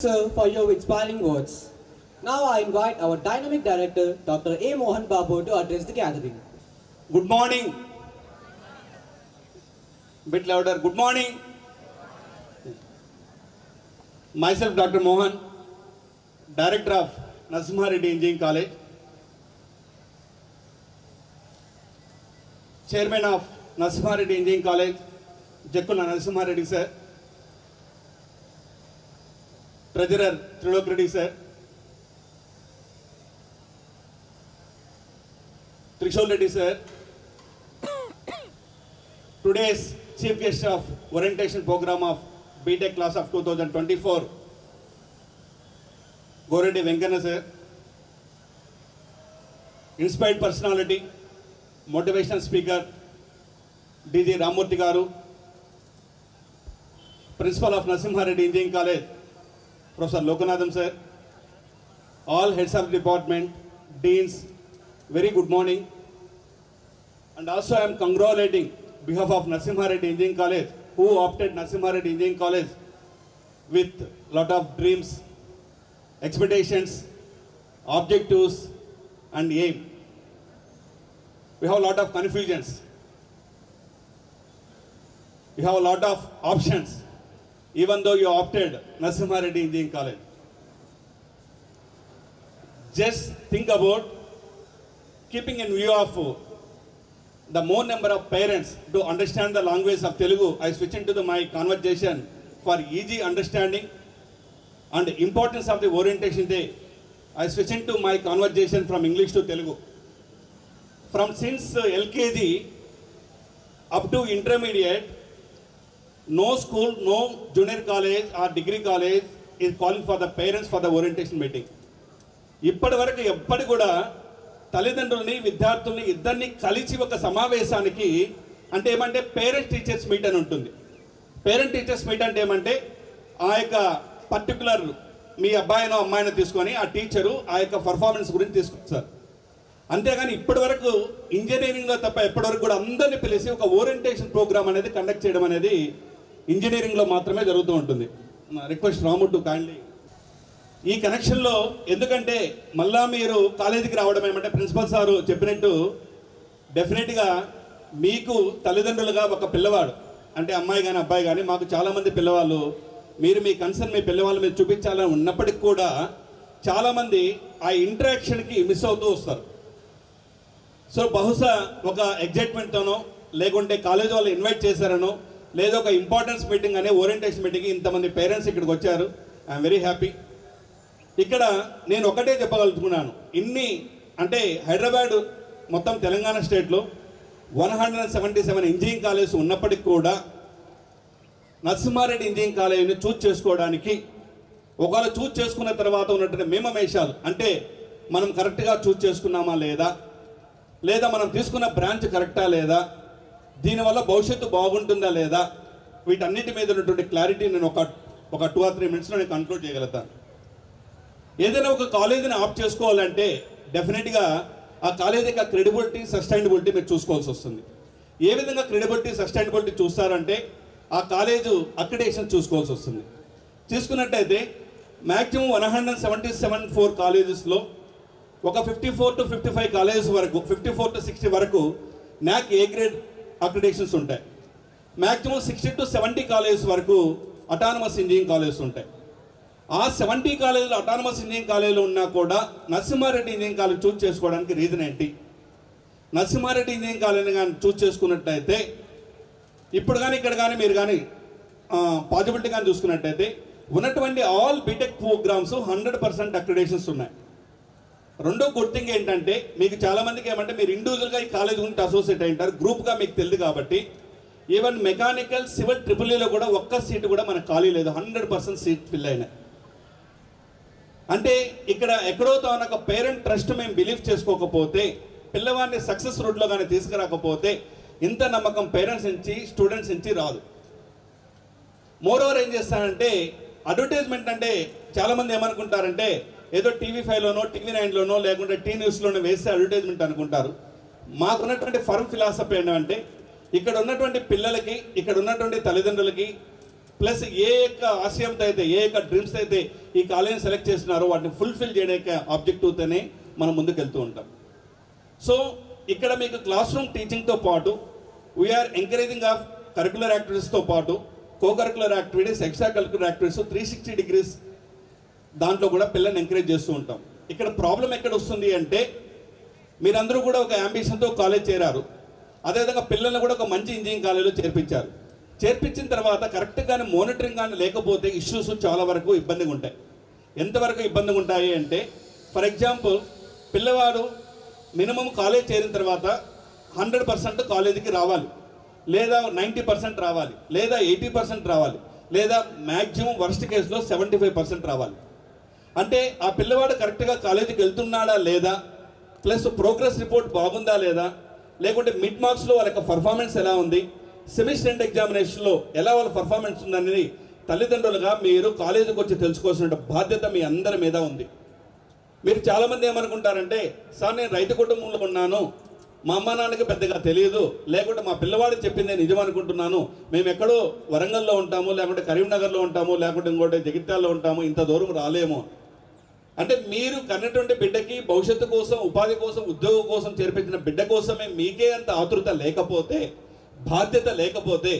sir, for your inspiring words. Now I invite our dynamic director, Dr. A. Mohan Babu, to address the gathering. Good morning. Bit louder. Good morning. Myself, Dr. Mohan, Director of Narasimha Reddy Engineering College, Chairman of Narasimha Reddy Engineering College, Jakkula Narasimha Reddy sir, Treasurer Trilok Reddy sir, Trishul Reddy sir, today's Chief Guest of Orientation Program of BTech Class of 2024, Goreddy Venkana sir, Inspired Personality, Motivational Speaker, D.G. Ramurthy Garu, Principal of Narasimha Reddy Engineering College, Professor Lokanathan sir, all heads of department, deans, very good morning. And also I am congratulating behalf of Narasimha Reddy Engineering College, who opted Narasimha Reddy Engineering College with lot of dreams, expectations, objectives and aim. We have a lot of confusions. We have a lot of options, even though you opted Narasimha Reddy Engineering College. Just think about keeping in view of the more number of parents to understand the language of Telugu. I switch into my conversation for easy understanding and importance of the orientation day. I switch into my conversation from English to Telugu. From since LKG up to intermediate, no school, no junior college or degree college is calling for the parents for the orientation meeting. ఇప్పటి వరకు ఎప్పటి కూడా తల్లిదండ్రుల్ని విద్యార్థుల్ని ఇద్దరిని కలిసి ఒక సమావేశానికి అంటే ఏమంటే పేరెంట్ టీచర్స్ మీట్ అని ఉంటుంది. పేరెంట్ టీచర్స్ మీట్ అంటే ఏమంటే ఆ యొక్క పర్టికులర్ మీ అబ్బాయినో అమ్మాయినో తీసుకొని ఆ టీచరు ఆ యొక్క పర్ఫార్మెన్స్ గురించి తీసుకొస్తారు. అంతేగాని ఇప్పటి వరకు ఇంజనీరింగ్లో తప్ప ఎప్పటివరకు కూడా అందరినీ పిలిచి ఒక ఓరియంటేషన్ ప్రోగ్రామ్ అనేది కండక్ట్ చేయడం అనేది ఇంజనీరింగ్లో మాత్రమే జరుగుతూ ఉంటుంది. రిక్వెస్ట్ రాము టు కైండ్లీ ఈ కనెక్షన్లో, ఎందుకంటే మళ్ళా మీరు కాలేజీకి రావడం ఏమంటే ప్రిన్సిపల్ సారు చెప్పినట్టు డెఫినెట్గా మీకు తల్లిదండ్రులుగా ఒక పిల్లవాడు అంటే అమ్మాయి కానీ అబ్బాయి కానీ మాకు చాలామంది పిల్లవాళ్ళు మీరు మీ కన్సర్న్ మీ పిల్లవాళ్ళు మీరు చూపించాలని ఉన్నప్పటికీ కూడా చాలామంది ఆ ఇంటరాక్షన్కి మిస్ అవుతూ వస్తారు. సో బహుశా ఒక ఎగ్జైట్మెంట్తోనో లేకుంటే కాలేజ్ వాళ్ళు ఇన్వైట్ చేశారనో లేదా ఒక ఇంపార్టెన్స్ మీటింగ్ అనే ఓరియంటేషన్ మీటింగ్కి ఇంతమంది పేరెంట్స్ ఇక్కడికి వచ్చారు. I'm very happy. ఇక్కడ నేను ఒకటే చెప్పగలుగుతున్నాను, ఇన్ని అంటే హైదరాబాద్ మొత్తం తెలంగాణ స్టేట్లో 177 ఇంజనీరింగ్ కాలేజెస్ ఉన్నప్పటికీ కూడా నరసింహా రెడ్డి ఇంజనీరింగ్ కాలేజీని చూస్ చేసుకోవడానికి ఒకవేళ చూస్ చేసుకున్న తర్వాత ఉన్నటువంటి మేమమేషాలు అంటే మనం కరెక్ట్గా చూస్ చేసుకున్నామా లేదా, లేదా మనం తీసుకున్న బ్రాంచ్ కరెక్టా లేదా, దీనివల్ల భవిష్యత్తు బాగుంటుందా లేదా, వీటన్నిటి మీద ఉన్నటువంటి క్లారిటీ నేను ఒక 2 or 3 minutesలో నేను కన్క్లూడ్ చేయగలుగుతాను. ఏదైనా ఒక కాలేజీని ఆప్ట్ చేసుకోవాలంటే డెఫినెట్గా ఆ కాలేజీ యొక్క క్రెడిబిలిటీ సస్టైనబిలిటీ మీరు చూసుకోవాల్సి వస్తుంది. ఏ విధంగా క్రెడిబిలిటీ సస్టైనబిలిటీ చూస్తారంటే ఆ కాలేజు అక్రిడేషన్ చూసుకోవాల్సి వస్తుంది. చూసుకున్నట్టయితే మ్యాక్సిమం 177 కాలేజెస్లో ఒక 54 to 55 కాలేజెస్ వరకు 54 to 60 వరకు NAAC ఏ గ్రేడ్ అక్రిడేషన్స్ ఉంటాయి. మ్యాక్సిమం 60 to 70 కాలేజెస్ వరకు అటానమస్ ఇంజనీరింగ్ కాలేజెస్ ఉంటాయి. ఆ 70 కాలేజీలు అటానమస్ ఇంజనీరింగ్ కాలేజీలో ఉన్నా కూడా నరసింహా రెడ్డి ఇంజనీరింగ్ కాలేజ్ చూస్ చేసుకోవడానికి రీజన్ ఏంటి? నరసింహా రెడ్డి ఇంజనీరింగ్ కాలేజీని కానీ చూస్ చేసుకున్నట్టయితే ఇప్పుడు కానీ ఇక్కడ కానీ మీరు కానీ పాజిబిలిటీ కానీ చూసుకున్నట్టయితే ఉన్నటువంటి ఆల్ బీటెక్ ప్రోగ్రామ్స్ 100% అక్రిడేషన్స్ ఉన్నాయి. రెండో గుడ్ థింగ్ ఏంటంటే మీకు చాలామందికి ఏమంటే మీరు ఇండివిజువల్గా ఈ కాలేజ్ గురించి అసోసియేట్ అయింటారు, గ్రూప్గా మీకు తెలియదు కాబట్టి ఈవెన్ మెకానికల్ సివిల్ ట్రిపుల్ఈలో కూడా ఒక్క సీటు కూడా మనకు ఖాళీ లేదు, 100% సీట్ ఫిల్ అయినాయి. అంటే ఇక్కడ ఎక్కడో తాను ఒక పేరెంట్ ట్రస్ట్ మేము బిలీవ్ చేసుకోకపోతే పిల్లవాడిని సక్సెస్ రూట్లో కానీ తీసుకురాకపోతే ఇంత నమ్మకం పేరెంట్స్ నుంచి స్టూడెంట్స్ నుంచి రాదు. మోరోవర్ ఏం చేస్తానంటే అడ్వర్టైజ్మెంట్ అంటే చాలామంది ఏమనుకుంటారంటే ఏదో TV5లోనో TV9లోనో లేకుంటే టీ న్యూస్లోనో వేస్తే అడ్వర్టైజ్మెంట్ అనుకుంటారు. మాకున్నటువంటి ఫర్మ్ ఫిలాసఫీ ఏంటంటే ఇక్కడ ఉన్నటువంటి పిల్లలకి ఇక్కడ ఉన్నటువంటి తల్లిదండ్రులకి ప్లస్ ఏ యొక్క ఆశయంతో అయితే ఏ యొక్క డ్రీమ్స్ అయితే ఈ కాలేజీని సెలెక్ట్ చేస్తున్నారో వాటిని ఫుల్ఫిల్ చేయడానికి ఆబ్జెక్టివ్తోనే మనం ముందుకు వెళ్తూ ఉంటాం. సో ఇక్కడ మీకు క్లాస్ రూమ్ టీచింగ్తో పాటు వీఆర్ ఎంకరేజింగ్ ఆఫ్ కరికులర్ యాక్టివిటీస్తో పాటు curricular activities, extra curricular activities 360 degrees దాంట్లో కూడా పిల్లల్ని ఎంకరేజ్ చేస్తూ ఉంటాం. ఇక్కడ ప్రాబ్లం ఎక్కడ వస్తుంది అంటే మీరందరూ కూడా ఒక అంబిషన్తో కాలేజ్ చేరారు, అదేవిధంగా పిల్లల్ని కూడా ఒక మంచి ఇంజనీరింగ్ కాలేజీలో చేర్పించారు. చేర్పించిన తర్వాత కరెక్ట్గానే మానిటరింగ్ కానీ లేకపోతే ఇష్యూస్ చాలా వరకు ఇబ్బందిగా ఉంటాయి. ఎంతవరకు ఇబ్బందిగా ఉంటాయి అంటే ఫర్ ఎగ్జాంపుల్ పిల్లవాడు మినిమం కాలేజ్ చేరిన తర్వాత 100% కాలేజీకి రావాలి, లేదా 90% రావాలి, లేదా 80% రావాలి, లేదా మ్యాక్సిమం వర్స్ట్ కేసులో 75% రావాలి. అంటే ఆ పిల్లవాడు కరెక్ట్గా కాలేజీకి వెళ్తున్నాడా లేదా, ప్లస్ ప్రోగ్రెస్ రిపోర్ట్ బాగుందా లేదా, లేకుంటే మిడ్ మార్క్స్లో వాళ్ళ యొక్క పర్ఫార్మెన్స్ ఎలా ఉంది, సెమిస్టర్ ఎండ్ ఎగ్జామినేషన్లో ఎలా వాళ్ళ పర్ఫార్మెన్స్ ఉందనేది తల్లిదండ్రులుగా మీరు కాలేజీకి వచ్చి తెలుసుకోవాల్సిన బాధ్యత మీ అందరి మీద ఉంది. మీరు చాలామంది ఏమనుకుంటారంటే, సార్ నేను రైతు కుటుంబంలో ఉన్నాను, మా అమ్మ నాన్నకి పెద్దగా తెలియదు, లేకుంటే మా పిల్లవాడు చెప్పింది నిజం అనుకుంటున్నాను, మేము ఎక్కడో వరంగల్లో ఉంటాము, లేకుంటే కరీంనగర్లో ఉంటాము, లేకుంటే ఇంకోటి జగిత్యాల్లో ఉంటాము, ఇంత దూరం రాలేము. అంటే మీరు కన్నటువంటి బిడ్డకి భవిష్యత్తు కోసం, ఉపాధి కోసం, ఉద్యోగం కోసం చేర్పించిన బిడ్డ కోసమే మీకే అంత ఆతృత లేకపోతే, బాధ్యత లేకపోతే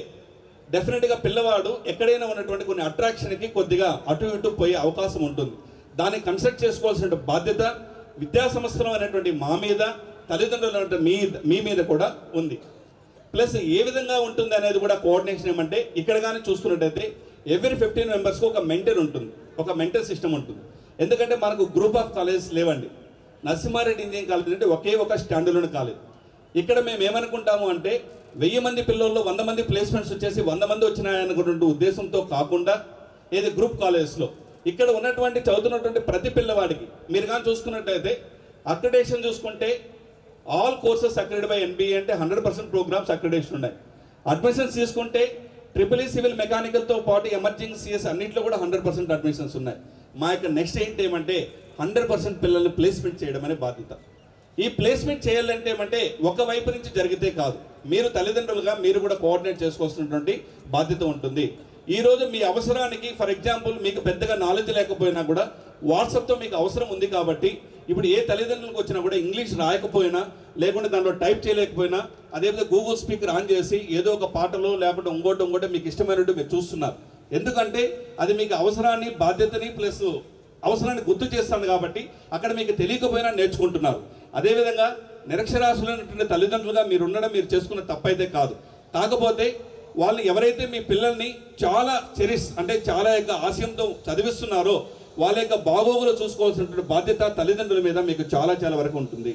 డెఫినెట్గా పిల్లవాడు ఎక్కడైనా ఉన్నటువంటి కొన్ని అట్రాక్షన్కి కొద్దిగా అటు ఇటు పోయే అవకాశం ఉంటుంది. దాన్ని కన్సల్ట్ చేసుకోవాల్సిన బాధ్యత విద్యా సంస్థలు అనేటువంటి మా మీద, తల్లిదండ్రులు మీ మీద కూడా ఉంది. ప్లస్ ఏ విధంగా ఉంటుంది అనేది కూడా కోఆర్డినేషన్ ఏమంటే ఇక్కడ కానీ చూసుకున్నట్టయితే ఎవ్రీ 15 మెంబర్స్కి ఒక మెంటర్ ఉంటుంది, ఒక మెంటర్ సిస్టమ్ ఉంటుంది. ఎందుకంటే మనకు గ్రూప్ ఆఫ్ కాలేజెస్ లేవండి. నరసింహారెడ్డి ఇంజనీరింగ్ కాలేజ్ అంటే ఒకే ఒక స్టాండర్డ్ కాలేజ్. ఇక్కడ మేము ఏమనుకుంటాము అంటే 1000 మంది పిల్లల్లో 100 మంది ప్లేస్మెంట్స్ వచ్చేసి 100 మంది వచ్చినాయనుకున్న ఉద్దేశంతో కాకుండా ఏది గ్రూప్ కాలేజెస్లో ఇక్కడ ఉన్నటువంటి చదువుతున్నటువంటి ప్రతి పిల్లవాడికి మీరు కానీ చూసుకున్నట్టయితే అక్రిడేషన్ చూసుకుంటే all courses accredit by NBA అంటే 100% ప్రోగ్రామ్స్ అక్రిడేషన్ ఉన్నాయి. అడ్మిషన్స్ తీసుకుంటే ట్రిపుల్ సివిల్ మెకానికల్తో పాటు ఎమర్జింగ్ CS అన్నింటిలో కూడా 100% అడ్మిషన్స్ ఉన్నాయి. మా యొక్క నెక్స్ట్ ఏంటేమంటే 100% పిల్లల్ని ప్లేస్మెంట్ చేయడం అనే బాధ్యత. ఈ ప్లేస్మెంట్ చేయాలంటే ఏమంటే ఒకవైపు నుంచి జరిగితే కాదు, మీరు తల్లిదండ్రులుగా మీరు కూడా కోఆర్డినేట్ చేసుకోవాల్సినటువంటి బాధ్యత ఉంటుంది. ఈరోజు మీ అవసరానికి ఫర్ ఎగ్జాంపుల్ మీకు పెద్దగా నాలెడ్జ్ లేకపోయినా కూడా వాట్సాప్తో మీకు అవసరం ఉంది కాబట్టి ఇప్పుడు ఏ తల్లిదండ్రులకు వచ్చినా కూడా ఇంగ్లీష్ రాయకపోయినా, లేకుంటే దాంట్లో టైప్ చేయలేకపోయినా, అదేవిధంగా గూగుల్ స్పీకర్ ఆన్ చేసి ఏదో ఒక పాటలో లేకుంటే ఇంకోటి మీకు ఇష్టమైనట్టు మీరు చూస్తున్నారు. ఎందుకంటే అది మీకు అవసరాన్ని, బాధ్యతని ప్లస్ అవసరాన్ని గుర్తు చేస్తాను కాబట్టి అక్కడ మీకు తెలియకపోయినా నేర్చుకుంటున్నారు. అదేవిధంగా నిరక్షరాస్యులైనటువంటి తల్లిదండ్రులుగా మీరు ఉండడం మీరు చేసుకున్న తప్పైతే కాదు. కాకపోతే వాళ్ళు ఎవరైతే మీ పిల్లల్ని చాలా అంటే చాలా యొక్క ఆశయంతో చదివిస్తున్నారో వాళ్ళ యొక్క బాగోగులు చూసుకోవాల్సినటువంటి బాధ్యత తల్లిదండ్రుల మీద మీకు చాలా వరకు ఉంటుంది.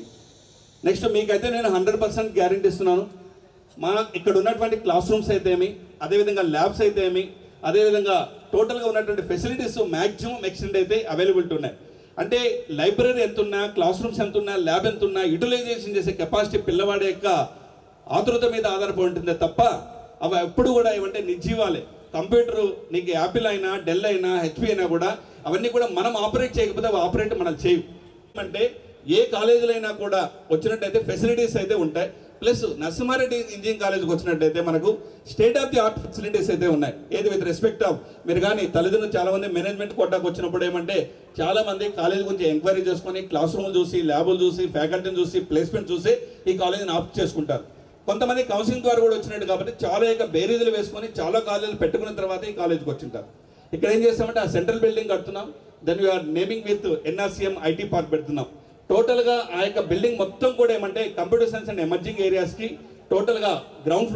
నెక్స్ట్ మీకైతే నేను 100% గ్యారెంటీ ఇస్తున్నాను. మా ఇక్కడ ఉన్నటువంటి క్లాస్ రూమ్స్ అయితే ఏమి, అదేవిధంగా ల్యాబ్స్ అయితే ఏమి, అదేవిధంగా టోటల్గా ఉన్నటువంటి ఫెసిలిటీస్ మ్యాక్సిమం ఎక్స్టెండ్ అయితే అవైలబిలిటీ ఉన్నాయి. అంటే లైబ్రరీ ఎంత ఉన్నా, క్లాస్ రూమ్స్ ఎంత ఉన్నా, ల్యాబ్ ఎంత ఉన్నా, యూటిలైజేషన్ చేసే కెపాసిటీ పిల్లవాడి యొక్క ఆతృత మీద ఆధారపడి ఉంటుందే తప్ప అవి ఎప్పుడు కూడా ఏమంటే నిర్జీవాలే. కంప్యూటరు నీకు యాపిల్ అయినా, డెల్ అయినా, HP అయినా కూడా అవన్నీ కూడా మనం ఆపరేట్ చేయకపోతే అవి ఆపరేట్ మనం చేయవు. అంటే ఏ కాలేజీలో అయినా కూడా వచ్చినట్టయితే ఫెసిలిటీస్ అయితే ఉంటాయి. ప్లస్ నరసింహారెడ్డి ఇంజనీరింగ్ కాలేజ్కి వచ్చినట్టయితే మనకు state of the art facilities అయితే ఉన్నాయి. ఏది విత్ రెస్పెక్ట్ ఆఫ్ మీరు కానీ తల్లిదండ్రులు చాలామంది మేనేజ్మెంట్ కోటాకు వచ్చినప్పుడు ఏమంటే చాలామంది కాలేజ్ గురించి ఎంక్వైరీ చేసుకొని క్లాస్ రూమ్లు చూసి, ల్యాబులు చూసి, ఫ్యాకల్టీని చూసి, ప్లేస్మెంట్ చూసి ఈ కాలేజీని ఆప్ట్ చేసుకుంటారు. కొంతమంది కౌన్సిలింగ్ ద్వారా కూడా వచ్చినట్టు కాబట్టి చాలా యొక్క బేరీజులు వేసుకొని చాలా కాలేజీలు పెట్టుకున్న తర్వాత ఈ కాలేజ్కి వచ్చింటారు. ఇక్కడ ఏం చేస్తామంటే ఆ సెంట్రల్ బిల్డింగ్ కడుతున్నాం, then we are naming with NRCM IT park పెడుతున్నాం. టోటల్గా ఆ యొక్క బిల్డింగ్ మొత్తం కూడా ఏమంటే కంప్యూటర్ సైన్స్ అండ్ ఎమర్జింగ్ ఏరియాస్కి టోటల్గా గ్రౌండ్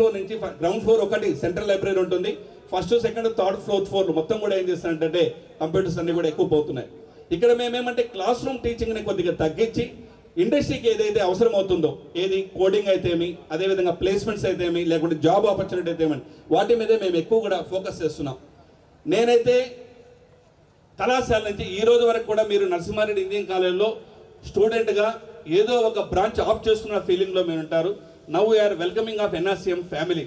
ఫ్లోర్ ఒకటి సెంట్రల్ లైబ్రరీ ఉంటుంది. ఫస్ట్, సెకండ్, థర్డ్, ఫోర్త్ ఫ్లోర్లు మొత్తం కూడా ఏం చేస్తారంటే కంప్యూటర్స్ అన్ని కూడా ఎక్కువ పోతున్నాయి. ఇక్కడ మేమేమంటే క్లాస్ రూమ్ టీచింగ్ని కొద్దిగా తగ్గించి ఇండస్ట్రీకి ఏదైతే అవసరం అవుతుందో, ఏది కోడింగ్ అయితే ఏమి, అదేవిధంగా ప్లేస్మెంట్స్ అయితే ఏమి, లేకుంటే జాబ్ ఆపర్చునిటీ అయితే ఏమని వాటి మీదే మేము ఎక్కువ కూడా ఫోకస్ చేస్తున్నాం. నేనైతే కళాశాల నుంచి ఈ రోజు వరకు కూడా మీరు నరసింహారెడ్డి ఇంజనీరింగ్ కాలేజ్లో స్టూడెంట్గా ఏదో ఒక బ్రాంచ్ ఆఫ్ చేసుకున్న ఫీలింగ్లో మీరు ఉంటారు. Now we are welcoming of NRCM family.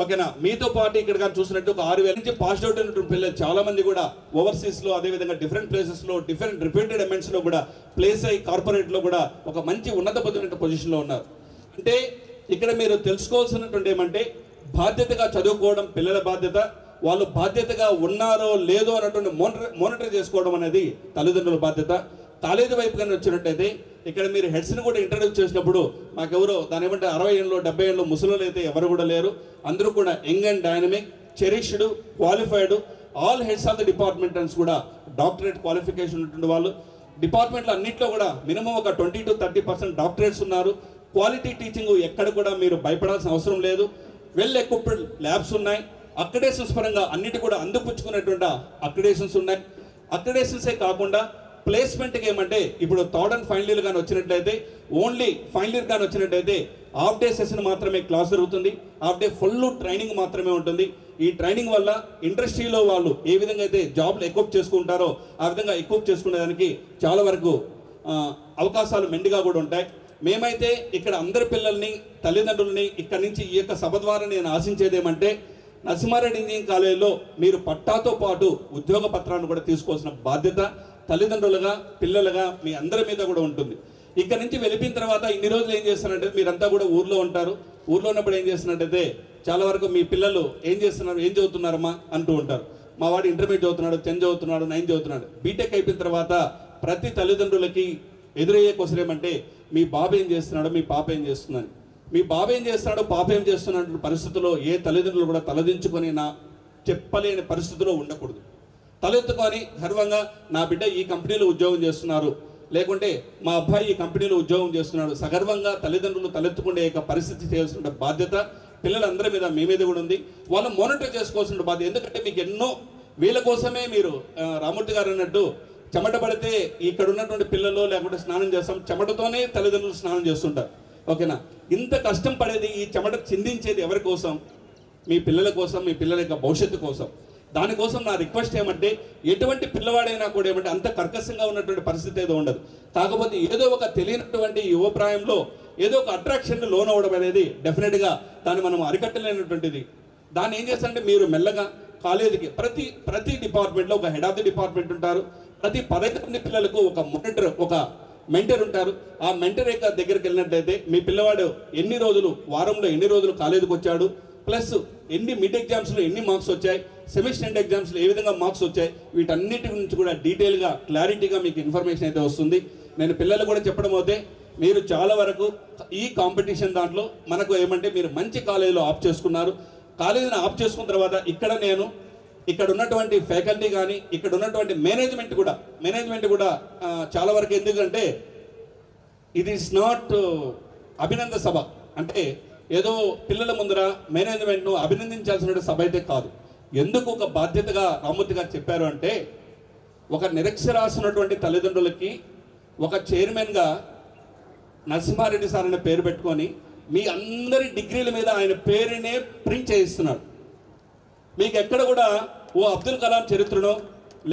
ఓకేనా? మీతో పాటు ఇక్కడ కానీ చూసినట్టు ఒక 6000 నుంచి పాస్ అవుట్ అయినటువంటి పిల్లలు చాలామంది కూడా ఓవర్సీస్లో, అదేవిధంగా డిఫరెంట్ ప్లేసెస్లో, డిఫరెంట్ రిప్యూటెడ్ ఎంఎన్స్లో కూడా ప్లేస్ అయ్యి కార్పొరేట్లో కూడా ఒక మంచి ఉన్నత పొజిషన్లో ఉన్నారు. అంటే ఇక్కడ మీరు తెలుసుకోవాల్సినటువంటి ఏమంటే బాధ్యతగా చదువుకోవడం పిల్లల బాధ్యత, వాళ్ళు బాధ్యతగా ఉన్నారో లేదో అన్నటువంటి మానిటర్ చేసుకోవడం అనేది తల్లిదండ్రుల బాధ్యత. కాలేజీ వైపు కానీ వచ్చినట్టయితే ఇక్కడ మీరు హెడ్స్ని కూడా ఇంట్రడ్యూస్ చేసినప్పుడు మాకెవరో దాని ఏమంటే 60 ఏళ్ళు 70 ఏళ్ళు ముసలోళ్ళు అయితే ఎవరు కూడా లేరు. అందరూ కూడా young and dynamic, cherished, qualified, all heads of the departments కూడా డాక్టరేట్ క్వాలిఫికేషన్ ఉన్నటువంటి వాళ్ళు. డిపార్ట్మెంట్లో అన్నింటిలో కూడా మినిమం ఒక 20 to 30% డాక్టరేట్స్ ఉన్నారు. క్వాలిటీ టీచింగ్ ఎక్కడ కూడా మీరు భయపడాల్సిన అవసరం లేదు. వెల్ ఎక్విప్డ్ ల్యాబ్స్ ఉన్నాయి. అక్రిడేషన్స్ పరంగా అన్నిటి కూడా అందిపుచ్చుకునేటువంటి అక్రిడేషన్స్ ఉన్నాయి. అక్రిడేషన్సే కాకుండా ప్లేస్మెంట్కి ఏమంటే ఇప్పుడు థర్డ్ అండ్ ఫైనల్ ఇయర్ కానీ వచ్చినట్లయితే ఓన్లీ ఫైనల్ ఇయర్ కానీ వచ్చినట్టయితే హాఫ్ డే సెషన్ మాత్రమే క్లాస్ జరుగుతుంది. హాఫ్ డే ఫుల్ ట్రైనింగ్ మాత్రమే ఉంటుంది. ఈ ట్రైనింగ్ వల్ల ఇండస్ట్రీలో వాళ్ళు ఏ విధంగా అయితే జాబ్లు ఎక్విప్ చేసుకుంటారో ఆ విధంగా ఎక్విప్ చేసుకునేదానికి చాలా వరకు అవకాశాలు మెండుగా కూడా ఉంటాయి. మేమైతే ఇక్కడ అందరి పిల్లల్ని తల్లిదండ్రులని ఇక్కడ నుంచి ఈ యొక్క సభ ద్వారా నేను ఆశించేది ఏమంటే నరసింహారెడ్డి ఇంజనీరింగ్ కాలేజీలో మీరు పట్టాతో పాటు ఉద్యోగ పత్రాన్ని కూడా తీసుకోవాల్సిన బాధ్యత తల్లిదండ్రులుగా పిల్లలుగా మీ అందరి మీద కూడా ఉంటుంది. ఇక్కడ నుంచి వెళ్ళిపోయిన తర్వాత ఇన్ని రోజులు ఏం చేస్తారంటే మీరంతా కూడా ఊర్లో ఉంటారు. ఊర్లో ఉన్నప్పుడు ఏం చేస్తున్నట్టయితే చాలా వరకు మీ పిల్లలు ఏం చేస్తున్నారు, ఏం చదువుతున్నారమ్మా అంటూ ఉంటారు. మా వాడు ఇంటర్మీడియట్ చదువుతున్నాడు, 10 చదువుతున్నాడు, 9 చదువుతున్నాడు. బీటెక్ అయిపోయిన తర్వాత ప్రతి తల్లిదండ్రులకి ఎదురయ్యే క్వశ్చన్ ఏమంటే మీ బాబు ఏం చేస్తున్నాడు, మీ పాప ఏం చేస్తుందని. మీ బాబు ఏం చేస్తున్నాడు, పాప ఏం చేస్తున్నటువంటి పరిస్థితుల్లో ఏ తల్లిదండ్రులు కూడా తలదించుకొని చెప్పలేని పరిస్థితిలో ఉండకూడదు. తలెత్తుకొని గర్వంగా నా బిడ్డ ఈ కంపెనీలో ఉద్యోగం చేస్తున్నారు, లేకుంటే మా అబ్బాయి ఈ కంపెనీలో ఉద్యోగం చేస్తున్నాడు, సగర్వంగా తల్లిదండ్రులు తలెత్తుకునే యొక్క పరిస్థితి చేయాల్సిన బాధ్యత పిల్లలందరి మీద మీ మీద కూడా ఉంది. వాళ్ళు మానిటర్ చేసుకోవాల్సిన బాధ్యత. ఎందుకంటే మీకు ఎన్నో వీళ్ళ కోసమే మీరు రామూర్తి గారు అన్నట్టు చెమట పడితే ఇక్కడ ఉన్నటువంటి పిల్లలు లేకుంటే స్నానం చేస్తాం, చెమటతోనే తల్లిదండ్రులు స్నానం చేస్తుంటారు. ఓకేనా? ఇంత కష్టం పడేది ఈ చెమట చిందించేది ఎవరి కోసం? మీ పిల్లల కోసం, మీ పిల్లల యొక్క భవిష్యత్తు కోసం. దానికోసం నా రిక్వెస్ట్ ఏమంటే ఎటువంటి పిల్లవాడైనా కూడా ఏమంటే అంత కర్కశంగా ఉన్నటువంటి పరిస్థితి ఏదో ఉండదు. కాకపోతే ఏదో ఒక తెలియనటువంటి యువప్రాయంలో ఏదో ఒక అట్రాక్షన్ లోన్ అవ్వడం అనేది డెఫినెట్గా దాన్ని మనం అరికట్టలేనటువంటిది. దాన్ని ఏం చేస్తారంటే మీరు మెల్లగా కాలేజీకి ప్రతి డిపార్ట్మెంట్లో ఒక హెడ్ ఆఫ్ ది డిపార్ట్మెంట్ ఉంటారు. ప్రతి 15 మంది పిల్లలకు ఒక మానిటర్, ఒక మెంటర్ ఉంటారు. ఆ మెంటర్ యొక్క దగ్గరికి వెళ్ళినట్లయితే మీ పిల్లవాడు ఎన్ని రోజులు, వారంలో ఎన్ని రోజులు కాలేజీకి వచ్చాడు, ప్లస్ ఎన్ని మిడ్ ఎగ్జామ్స్లో ఎన్ని మార్క్స్ వచ్చాయి, సెమిస్టర్ ఎండ్ ఎగ్జామ్స్లో ఏ విధంగా మార్క్స్ వచ్చాయి, వీటన్నిటి గురించి కూడా డీటెయిల్గా క్లారిటీగా మీకు ఇన్ఫర్మేషన్ అయితే వస్తుంది. నేను పిల్లలు కూడా చెప్పడం అయితే మీరు చాలా వరకు ఈ కాంపిటీషన్ దాంట్లో మనకు ఏమంటే మీరు మంచి కాలేజీలో ఆప్ చేసుకున్నారు. కాలేజీని ఆప్ చేసుకున్న తర్వాత ఇక్కడ ఉన్నటువంటి ఫ్యాకల్టీ కానీ ఇక్కడ ఉన్నటువంటి మేనేజ్మెంట్ కూడా చాలా వరకు ఎందుకంటే ఇది ఇస్ నాట్ అభినందన సభ. అంటే ఏదో పిల్లల ముందర మేనేజ్మెంట్ను అభినందించాల్సిన సభ అయితే కాదు. ఎందుకు ఒక బాధ్యతగా రామూర్తి గారు చెప్పారు అంటే ఒక నిరక్షరాస్తున్నటువంటి తల్లిదండ్రులకి ఒక చైర్మన్గా నరసింహారెడ్డి సార్ అనే పేరు పెట్టుకొని మీ అందరి డిగ్రీల మీద ఆయన పేరునే ప్రింట్ చేయిస్తున్నాడు. మీకు ఎక్కడ కూడా ఓ అబ్దుల్ కలాం చరిత్రనో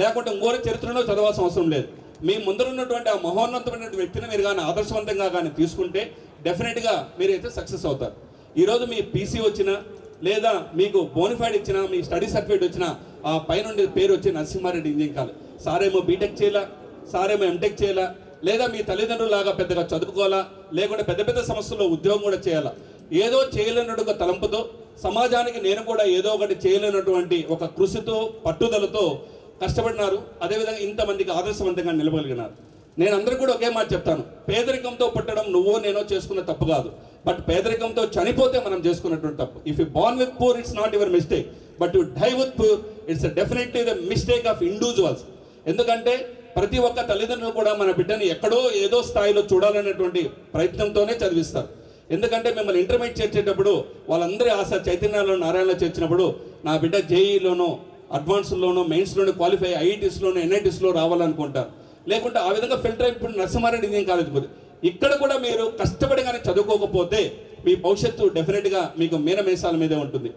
లేకుంటే ఇంకోరి చరిత్రనో చదవాల్సిన అవసరం లేదు. మీ ముందర ఉన్నటువంటి ఆ మహోన్నతమైన వ్యక్తిని మీరు కానీ ఆదర్శవంతంగా కానీ తీసుకుంటే డెఫినెట్గా మీరైతే సక్సెస్ అవుతారు. ఈరోజు మీ పీసీ వచ్చినా లేదా మీకు బోనిఫైడ్ ఇచ్చినా, మీ స్టడీ సర్టిఫికేట్ వచ్చినా ఆ పైనుండి పేరు వచ్చి నరసింహారెడ్డి ఇంజనీరింగ్ కాలేజ్. సారేమో బీటెక్ చేయాలా, సారేమో ఎంటెక్ చేయాలా, లేదా మీ తల్లిదండ్రులాగా పెద్దగా చదువుకోవాలా, లేకుంటే పెద్ద పెద్ద సంస్థల్లో ఉద్యోగం కూడా చేయాలా. ఏదో చేయలేనట్టు ఒక తలంపుతో సమాజానికి నేను కూడా ఏదో ఒకటి చేయలేనటువంటి ఒక కృషితో పట్టుదలతో కష్టపడినారు. అదేవిధంగా ఇంతమందికి ఆదర్శవంతంగా నిలబగలిగినారు. నేను అందరికీ కూడా ఒకే మాట చెప్తాను, పేదరికంతో పుట్టడం నువ్వో నేనో చేసుకున్న తప్పు కాదు, బట్ పేదరికంతో చనిపోతే మనం చేసుకున్నటువంటి తప్పు. If you born with poor it's not your mistake, but you die with poor it's definitely the mistake of individuals. ఎందుకంటే ప్రతి ఒక్క తల్లిదండ్రులు కూడా మన బిడ్డని ఎక్కడో ఏదో స్థాయిలో చూడాలనేటువంటి ప్రయత్నంతోనే చదివిస్తారు. ఎందుకంటే మిమ్మల్ని ఇంటర్మీడియట్ చేర్చేటప్పుడు వాళ్ళందరి ఆశ చైతన్యాలో నారాయణలో చేర్చినప్పుడు నా బిడ్డ జేఈలోనో అడ్వాన్స్లోనో మెయిన్స్లోనో క్వాలిఫై ఐఐటీస్లోనో ఎన్ఐటీస్లో రావాలనుకుంటారు. లేకుంటే ఆ విధంగా ఫిల్టర్ అయిపోయిన నరసింహారెడ్డి ఇంజనీరింగ్ కాలేజ్ పోతే ఇక్కడ కూడా మీరు కష్టపడి కానీ చదువుకోకపోతే మీ భవిష్యత్తు డెఫినెట్గా మీకు మీనమేసాల మీదే ఉంటుంది.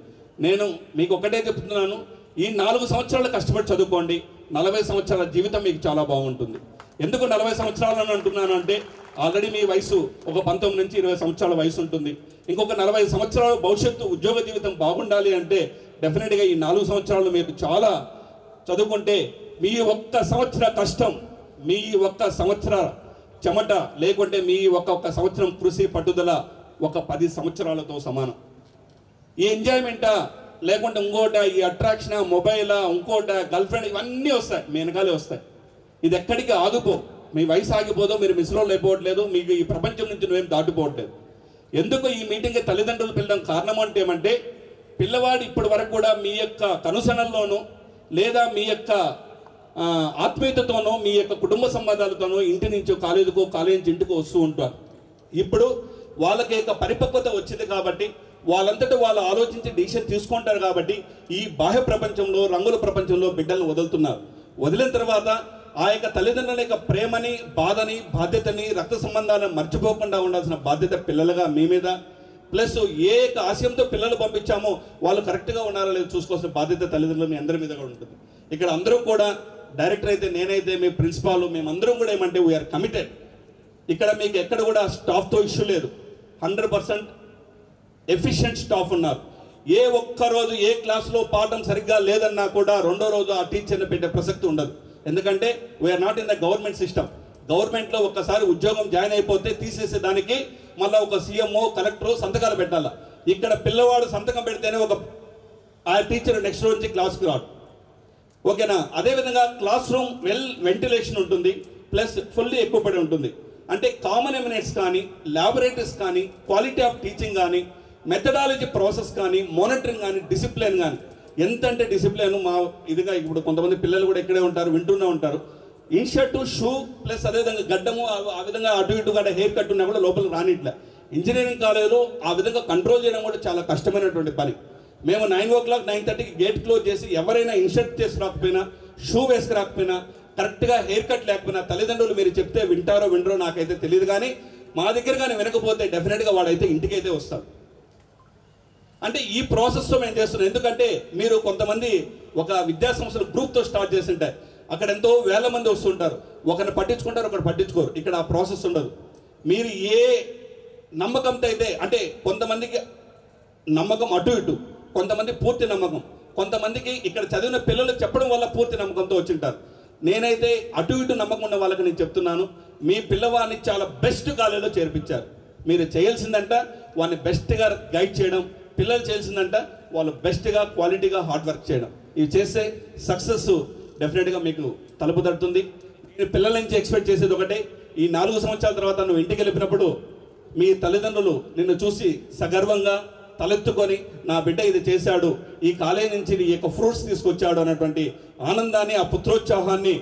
నేను మీకు ఒకటే చెప్తున్నాను, ఈ 4 సంవత్సరాలు కష్టపడి చదువుకోండి, 40 సంవత్సరాల జీవితం మీకు చాలా బాగుంటుంది. ఎందుకు 40 సంవత్సరాలు అని అంటున్నాను అంటే ఆల్రెడీ మీ వయసు ఒక 19 నుంచి 20 సంవత్సరాల వయసు ఉంటుంది. ఇంకొక 40 సంవత్సరాల భవిష్యత్తు ఉద్యోగ జీవితం బాగుండాలి అంటే డెఫినెట్గా ఈ 4 సంవత్సరాలు మీరు చాలా చదువుకుంటే మీ ఒక్క సంవత్సర కష్టం, మీ ఒక్క సంవత్సర చెమట, లేకుంటే మీ ఒక్క సంవత్సరం కృషి పట్టుదల ఒక 10 సంవత్సరాలతో సమానం. ఈ ఎంజాయ్మెంటా లేకుంటే ఇంకోట ఈ అట్రాక్షన్, మొబైల్, ఇంకోట గర్ల్ ఫ్రెండ్, ఇవన్నీ వస్తాయి, మీ వెనకాలే వస్తాయి. ఇది ఎక్కడికి ఆగిపో, మీ వయసు ఆగిపోదో, మీరు మిస్రోళ్ళు అయిపోవట్లేదు, మీకు ఈ ప్రపంచం నుంచి నువ్వేం దాటిపోవట్లేదు. ఎందుకు ఈ మీటింగ్కి తల్లిదండ్రులు పిలవడం కారణం అంటే ఏమంటే, పిల్లవాడు ఇప్పటి వరకు కూడా మీ యొక్క కనుసనల్లోనూ లేదా మీ యొక్క ఆత్మీయతతోనో, మీ యొక్క కుటుంబ సంబంధాలతోనో ఇంటి నుంచో కాలేజీకో, కాలేజీ నుంచి ఇంటికి వస్తూ ఉంటారు. ఇప్పుడు వాళ్ళకి యొక్క పరిపక్వత వచ్చింది కాబట్టి, వాళ్ళంతటా వాళ్ళు ఆలోచించి డిసిషన్ తీసుకుంటారు కాబట్టి, ఈ బాహ్య ప్రపంచంలో, రంగుల ప్రపంచంలో బిడ్డలను వదులుతున్నారు. వదిలిన తర్వాత ఆ యొక్క తల్లిదండ్రుల యొక్క ప్రేమని, బాధని, బాధ్యతని, రక్త సంబంధాలను మర్చిపోకుండా ఉండాల్సిన బాధ్యత పిల్లలుగా మీ మీద, ప్లస్ ఏ యొక్క ఆశయంతో పిల్లలు పంపించామో వాళ్ళు కరెక్ట్గా ఉన్నారో లేదో చూసుకోవాల్సిన బాధ్యత తల్లిదండ్రులు మీ అందరి మీద కూడా ఉంటుంది. ఇక్కడ అందరూ కూడా, డైరెక్టర్ అయితే, నేనైతే, మీ ప్రిన్సిపాల్, మేమందరం కూడా ఏమంటే వీఆర్ కమిటెడ్. ఇక్కడ మీకు ఎక్కడ కూడా స్టాఫ్తో ఇష్యూ లేదు. 100% ఎఫిషియెంట్ స్టాఫ్ ఉన్నారు. ఏ ఒక్క రోజు ఏ క్లాస్లో పాఠం సరిగ్గా లేదన్నా కూడా రెండో రోజు ఆ టీచర్ని పెట్టే ప్రసక్తి ఉండదు. ఎందుకంటే we are not in the government system. గవర్నమెంట్లో ఒక్కసారి ఉద్యోగం జాయిన్ అయిపోతే తీసేసే దానికి మళ్ళీ ఒక సీఎంఓ, కలెక్టరో సంతకాలు పెట్టాలా. ఇక్కడ పిల్లవాడు సంతకం పెడితేనే ఆ టీచర్ నెక్స్ట్ రోజు నుంచి క్లాస్కి రాడు. ఓకేనా? అదేవిధంగా క్లాస్ రూమ్ వెంటిలేషన్ ఉంటుంది, ప్లస్ ఫుల్లీ ఎక్కువపడి ఉంటుంది. అంటే కామన్ ఎమినెట్స్ కానీ, ల్యాబొరేటరీస్ కానీ, క్వాలిటీ ఆఫ్ టీచింగ్ కానీ, మెథడాలజీ ప్రాసెస్ కానీ, మానిటరింగ్ కానీ, డిసిప్లిన్ కానీ, ఎంత అంటే డిసిప్లిన్ మా ఇదిగా ఇప్పుడు కొంతమంది పిల్లలు కూడా ఇక్కడే ఉంటారు, వింటూనే ఉంటారు. ఇన్షర్టు, షూ, ప్లస్ అదేవిధంగా గడ్డము, ఆ విధంగా అటు ఇటు కూడా హెయిర్ కట్ ఉన్నా కూడా లోపలికి రానిట్లే. ఇంజనీరింగ్ కాలేజీలో ఆ విధంగా కంట్రోల్ చేయడం కూడా చాలా కష్టమైనటువంటి పని. మేము 9 o'clock 9:30కి గేట్ క్లోజ్ చేసి, ఎవరైనా ఇన్షర్ట్ చేసి రాకపోయినా, షూ వేసుకు రాకపోయినా, కరెక్ట్గా హెయిర్ కట్ లేకపోయినా, తల్లిదండ్రులు మీరు చెప్తే వింటారో వినరో నాకైతే తెలియదు, కానీ మా దగ్గర కానీ వినకపోతే డెఫినెట్గా వాడైతే ఇంటికైతే వస్తాడు. అంటే ఈ ప్రాసెస్తో మేము చేస్తున్నాం. ఎందుకంటే మీరు కొంతమంది ఒక విద్యా సంస్థలు గ్రూప్తో స్టార్ట్ చేస్తుంటాయి, అక్కడ ఎంతో వేల మంది వస్తుంటారు, ఒకరిని పట్టించుకుంటారు, ఒకరు పట్టించుకోరు. ఇక్కడ ఆ ప్రాసెస్ ఉండదు. మీరు ఏ నమ్మకంతో అయితే, అంటే కొంతమందికి నమ్మకం అటు ఇటు, కొంతమంది పూర్తి నమ్మకం, కొంతమందికి ఇక్కడ చదివిన పిల్లలు చెప్పడం వల్ల పూర్తి నమ్మకంతో వచ్చింటారు. నేనైతే అటు ఇటు నమ్మకం ఉన్న వాళ్ళకి నేను చెప్తున్నాను, మీ పిల్లవాడిని చాలా బెస్ట్ కాలేజీలో చేర్పించారు. మీరు చేయాల్సిందంట వాడిని బెస్ట్గా గైడ్ చేయడం, పిల్లలు చేయాల్సిందంట వాళ్ళు బెస్ట్గా, క్వాలిటీగా హార్డ్ వర్క్ చేయడం. ఇవి చేస్తే సక్సెస్ డెఫినెట్గా మీకు తలుపు తడుతుంది. నేను పిల్లల నుంచి ఎక్స్పెక్ట్ చేసేది ఒకటే, ఈ 4 సంవత్సరాల తర్వాత నువ్వు ఇంటికి వెళ్ళినప్పుడు మీ తల్లిదండ్రులు నిన్ను చూసి సగర్వంగా తలెత్తుకొని, నా బిడ్డ ఇది చేశాడు, ఈ కాలేజీ నుంచి ఈ యొక్క ఫ్రూట్స్ తీసుకొచ్చాడు అన్నటువంటి ఆనందాన్ని, ఆ పుత్రోత్సాహాన్ని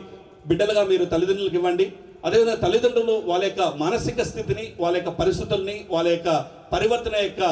బిడ్డలుగా మీరు తల్లిదండ్రులకు ఇవ్వండి. అదేవిధంగా తల్లిదండ్రులు వాళ్ళ యొక్క మానసిక స్థితిని, వాళ్ళ యొక్క పరిస్థితుల్ని, వాళ్ళ యొక్క పరివర్తన యొక్క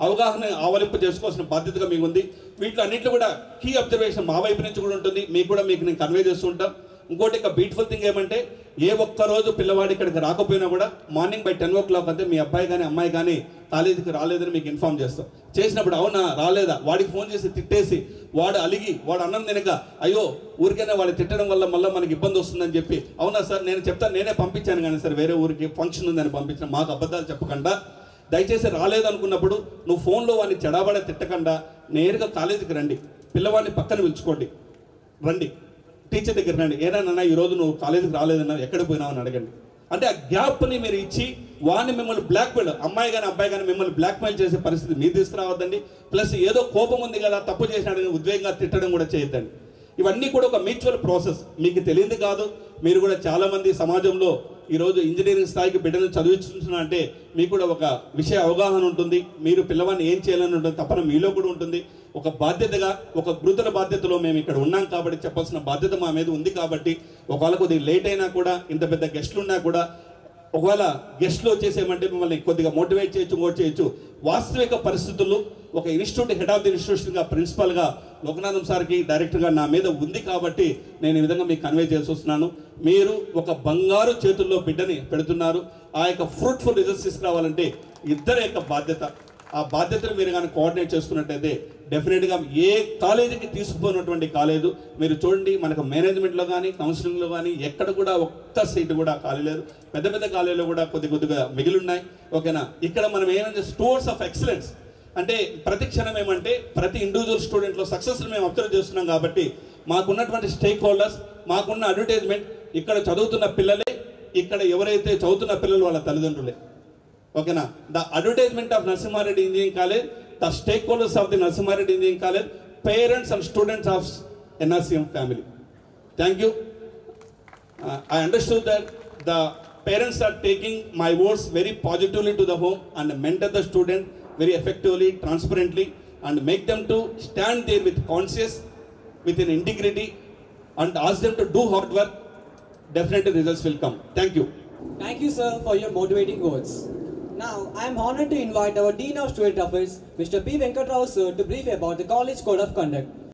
అవగాహన ఆవలింపు చేసుకోవాల్సిన బాధ్యతగా మీకు ఉంది. వీటిలో అన్నింటిలో కూడా కీ అబ్జర్వేషన్ మా వైపు నుంచి కూడా ఉంటుంది, మీకు నేను కన్వే చేస్తూ ఉంటాం. ఇంకోటి ఇక బ్యూటిఫుల్ థింగ్ ఏమంటే, ఏ ఒక్క రోజు పిల్లవాడు ఇక్కడికి రాకపోయినా కూడా మార్నింగ్ బై 10 o'clock అంతే మీ అబ్బాయి కానీ అమ్మాయి కానీ కాలేజీకి రాలేదని మీకు ఇన్ఫార్మ్ చేస్తాం. చేసినప్పుడు అవునా రాలేదా, వాడికి ఫోన్ చేసి తిట్టేసి, వాడు అలిగి, వాడు అన్నం తినక, అయ్యో ఊరికైనా వాడు తిట్టడం వల్ల మళ్ళీ మనకి ఇబ్బంది వస్తుందని చెప్పి, అవునా సార్ నేను చెప్తాను, నేనే పంపించాను కానీ సార్ వేరే ఊరికి ఫంక్షన్ ఉందని పంపించిన, మాకు అబద్ధాలు చెప్పకుండా, దయచేసి రాలేదనుకున్నప్పుడు నువ్వు ఫోన్లో వాడిని చెడాబడే తిట్టకుండా నేరుగా కాలేజీకి రండి, పిల్లవాడిని పక్కన పిలుచుకోండి, రండి టీచర్ దగ్గర రండి, ఏనా ఈరోజు నువ్వు కాలేజీకి రాలేదన్నా, ఎక్కడ పోయినావు అని అడగండి. అంటే ఆ గ్యాప్ని మీరు ఇచ్చి వాడిని మిమ్మల్ని బ్లాక్మెయిల్, అమ్మాయి కానీ అబ్బాయి కానీ మిమ్మల్ని బ్లాక్మెయిల్ చేసే పరిస్థితి మీరు తీసుకురావద్దండి. ప్లస్ ఏదో కోపం ఉంది కదా, తప్పు చేసినాడని ఉద్వేగంగా తిట్టడం కూడా చేయొద్దండి. ఇవన్నీ కూడా ఒక మ్యూచువల్ ప్రాసెస్, మీకు తెలియదు కాదు. మీరు కూడా చాలామంది సమాజంలో ఈరోజు ఇంజనీరింగ్ స్థాయికి బిడ్డను చదివిస్తున్నా అంటే మీకు కూడా ఒక విషయ అవగాహన ఉంటుంది, మీరు పిల్లవాడిని ఏం చేయాలని ఉంటుంది, తప్పన మీలో కూడా ఉంటుంది. ఒక బాధ్యతగా, ఒక గురుతర బాధ్యతలో మేము ఇక్కడ ఉన్నాం కాబట్టి చెప్పాల్సిన బాధ్యత మా మీద ఉంది. కాబట్టి ఒకవేళ కొద్దిగా లేట్ అయినా కూడా, ఇంత పెద్ద గెస్టులు ఉన్నా కూడా, ఒకవేళ గెస్ట్లో వచ్చేసేమంటే మిమ్మల్ని కొద్దిగా మోటివేట్ చేయొచ్చు, ఇంకోటి చేయొచ్చు. వాస్తవిక పరిస్థితుల్లో ఒక ఇన్స్టిట్యూట్ హెడ్ ఆఫ్ ది ఇన్స్టిట్యూషన్గా, ప్రిన్సిపల్గా లోకనాథం సార్కి డైరెక్టర్గా నా మీద ఉంది కాబట్టి నేను ఈ విధంగా మీకు కన్వే చేసి వస్తున్నాను. మీరు ఒక బంగారు చేతుల్లో బిడ్డని పెడుతున్నారు. ఆ యొక్క ఫ్రూట్ఫుల్ రిజల్ట్స్ తీసుకురావాలంటే ఇద్దరి యొక్క బాధ్యత. ఆ బాధ్యతను మీరు కానీ కోఆర్డినేట్ చేసుకున్నట్టయితే డెఫినెట్గా ఏ కాలేజీకి తీసుకుపోయినటువంటి కాలేజు మీరు చూడండి, మనకు మేనేజ్మెంట్లో కానీ కౌన్సిలింగ్లో కానీ ఎక్కడ కూడా ఒక్క సీటు కూడా ఖాళీ లేదు. పెద్ద పెద్ద కాలేజీలో కూడా కొద్దిగా మిగిలి ఉన్నాయి. ఓకేనా? ఇక్కడ మనం ఏమంటే స్టోర్స్ ఆఫ్ ఎక్సలెన్స్, అంటే ప్రతి క్షణం ఏమంటే ప్రతి ఇండివిజువల్ స్టూడెంట్లో సక్సెస్ని మేము అబ్జర్వ్ చేస్తున్నాం. కాబట్టి మాకున్నటువంటి స్టేక్ హోల్డర్స్, మాకున్న అడ్వర్టైజ్మెంట్, ఇక్కడ చదువుతున్న పిల్లలే, ఇక్కడ ఎవరైతే చదువుతున్న పిల్లలు వాళ్ళ తల్లిదండ్రులే. ఓకేనా? The advertisement of Narasimha Reddy engineering college the stakeholders of the Narasimhareddy Engineering College, parents and students of NRCM family. Thank you. I understood that the parents are taking my words very positively to the home and mentor the student very effectively, transparently, and make them to stand there with conscience, with an integrity, and ask them to do hard work. Definitely results will come. Thank you. Thank you, sir, for your motivating words. Now, I am honored to invite our Dean of Student Affairs, Mr. P. Venkatrao, sir, to brief about the College Code of Conduct.